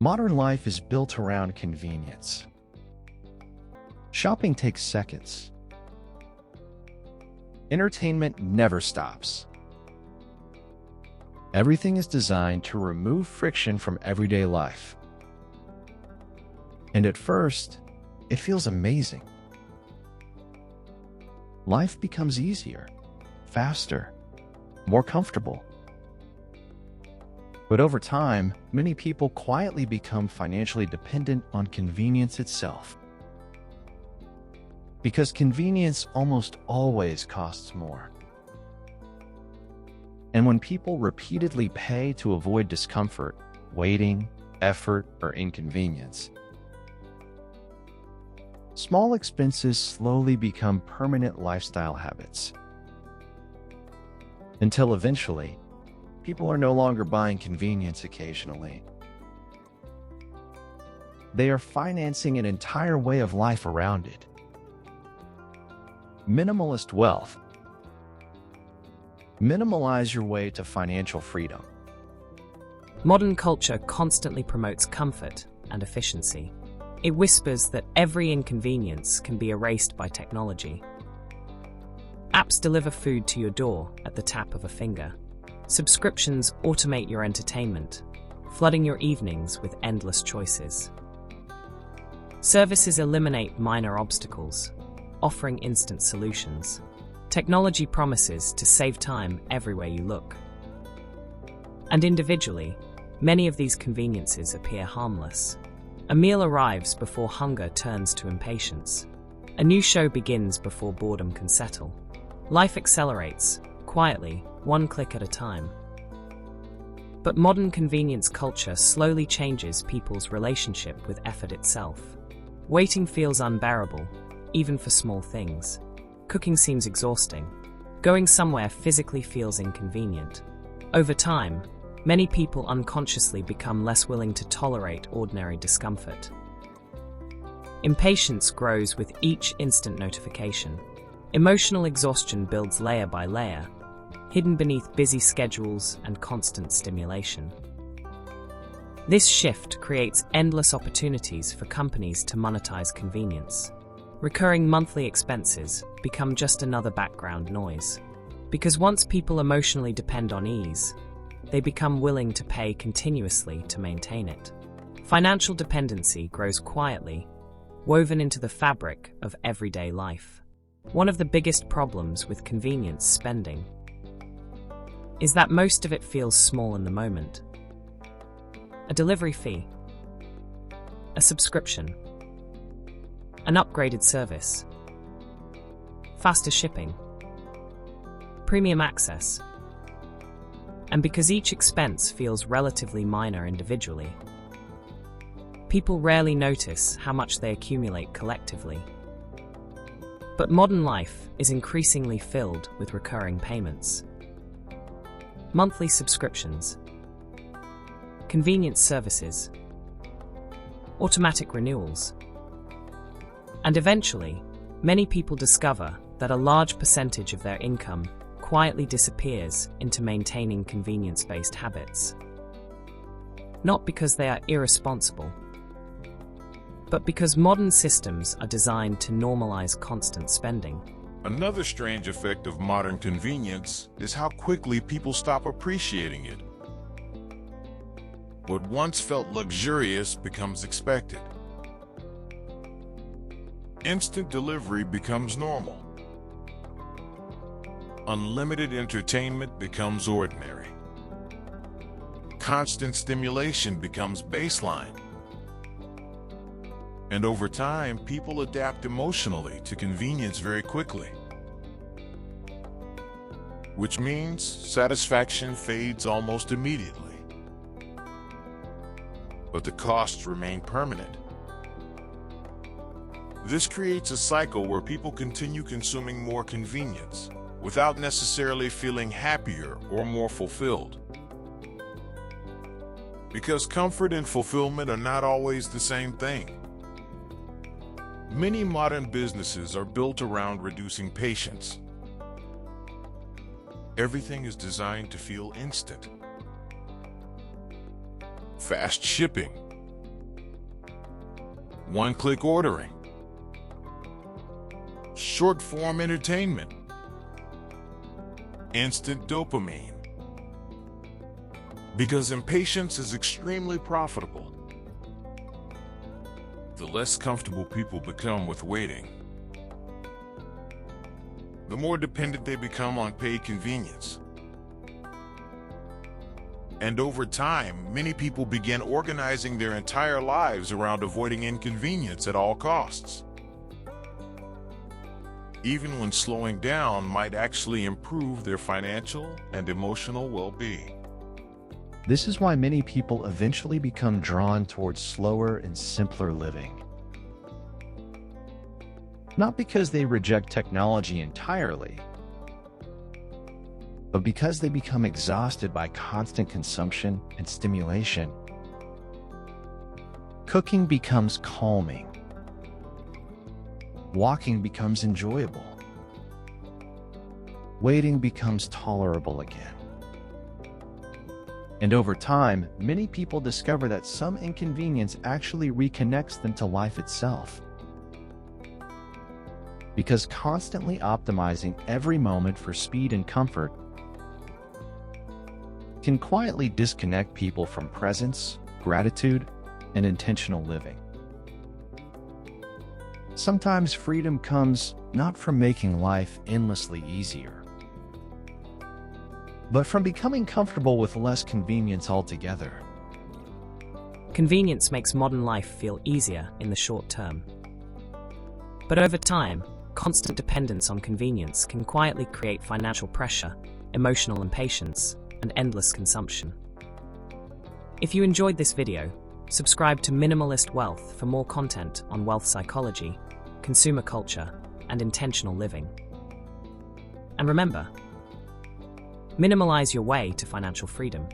Modern life is built around convenience. Shopping takes seconds. Entertainment never stops. Everything is designed to remove friction from everyday life. And at first, it feels amazing. Life becomes easier, faster, more comfortable. But over time, many people quietly become financially dependent on convenience itself. Because convenience almost always costs more. And when people repeatedly pay to avoid discomfort, waiting, effort, or inconvenience, small expenses slowly become permanent lifestyle habits. Until eventually, people are no longer buying convenience occasionally. They are financing an entire way of life around it. Minimalist wealth. Minimalize your way to financial freedom. Modern culture constantly promotes comfort and efficiency. It whispers that every inconvenience can be erased by technology. Apps deliver food to your door at the tap of a finger. Subscriptions automate your entertainment, flooding your evenings with endless choices. Services eliminate minor obstacles, offering instant solutions. Technology promises to save time everywhere you look. And individually, many of these conveniences appear harmless. A meal arrives before hunger turns to impatience. A new show begins before boredom can settle. Life accelerates, quietly, one click at a time. But modern convenience culture slowly changes people's relationship with effort itself. Waiting feels unbearable, even for small things. Cooking seems exhausting. Going somewhere physically feels inconvenient. Over time, many people unconsciously become less willing to tolerate ordinary discomfort. Impatience grows with each instant notification. Emotional exhaustion builds layer by layer, hidden beneath busy schedules and constant stimulation. This shift creates endless opportunities for companies to monetize convenience. Recurring monthly expenses become just another background noise. Because once people emotionally depend on ease, they become willing to pay continuously to maintain it. Financial dependency grows quietly, woven into the fabric of everyday life. One of the biggest problems with convenience spending is that most of it feels small in the moment. A delivery fee, a subscription, an upgraded service, faster shipping, premium access. And because each expense feels relatively minor individually, people rarely notice how much they accumulate collectively. But modern life is increasingly filled with recurring payments. Monthly subscriptions, convenience services, automatic renewals. And eventually, many people discover that a large percentage of their income quietly disappears into maintaining convenience-based habits. Not because they are irresponsible, but because modern systems are designed to normalize constant spending. Another strange effect of modern convenience is how quickly people stop appreciating it. What once felt luxurious becomes expected. Instant delivery becomes normal. Unlimited entertainment becomes ordinary. Constant stimulation becomes baseline. And over time, people adapt emotionally to convenience very quickly. Which means satisfaction fades almost immediately. But the costs remain permanent. This creates a cycle where people continue consuming more convenience without necessarily feeling happier or more fulfilled. Because comfort and fulfillment are not always the same thing. Many modern businesses are built around reducing patience. Everything is designed to feel instant. Fast shipping, one-click ordering, short-form entertainment, instant dopamine. Because impatience is extremely profitable. The less comfortable people become with waiting, the more dependent they become on paid convenience. And over time, many people begin organizing their entire lives around avoiding inconvenience at all costs, even when slowing down might actually improve their financial and emotional well-being. This is why many people eventually become drawn towards slower and simpler living. Not because they reject technology entirely, but because they become exhausted by constant consumption and stimulation. Cooking becomes calming. Walking becomes enjoyable. Waiting becomes tolerable again. And over time, many people discover that some inconvenience actually reconnects them to life itself. Because constantly optimizing every moment for speed and comfort can quietly disconnect people from presence, gratitude, and intentional living. Sometimes freedom comes not from making life endlessly easier, but from becoming comfortable with less convenience altogether. Convenience makes modern life feel easier in the short term. But over time, constant dependence on convenience can quietly create financial pressure, emotional impatience, and endless consumption. If you enjoyed this video, subscribe to Minimalist Wealth for more content on wealth psychology, consumer culture, and intentional living. And remember, minimalize your way to financial freedom.